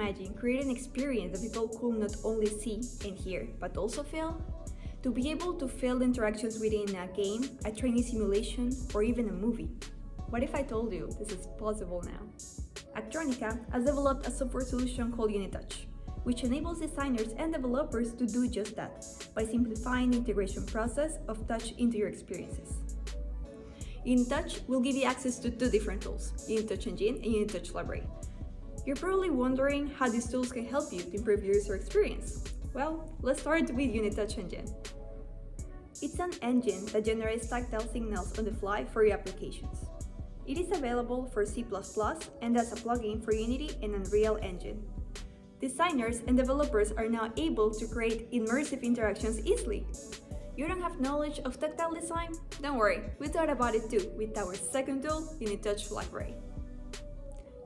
imagine creating an experience that people could not only see and hear, but also feel? To be able to feel interactions within a game, a training simulation, or even a movie. What if I told you this is possible now? Actronika has developed a software solution called Unitouch, which enables designers and developers to do just that, by simplifying the integration process of touch into your experiences. Unitouch will give you access to two different tools, Unitouch Engine and Unitouch Library. You're probably wondering how these tools can help you to improve your user experience. Well, let's start with Unitouch Engine. It's an engine that generates tactile signals on the fly for your applications. It is available for C++ and as a plugin for Unity and Unreal Engine. Designers and developers are now able to create immersive interactions easily. You don't have knowledge of tactile design? Don't worry, we thought about it too with our second tool, Unitouch Library.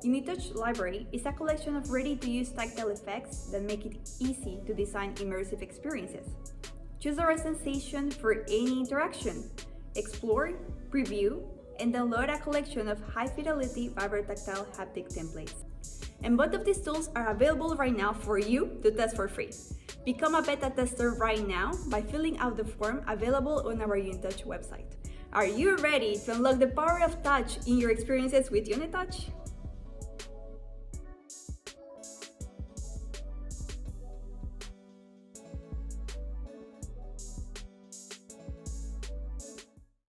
Unitouch Library is a collection of ready-to-use tactile effects that make it easy to design immersive experiences. Choose a sensation for any interaction, explore, preview, and download a collection of high-fidelity vibro-tactile haptic templates. And both of these tools are available right now for you to test for free. Become a beta tester right now by filling out the form available on our Unitouch website. Are you ready to unlock the power of touch in your experiences with Unitouch?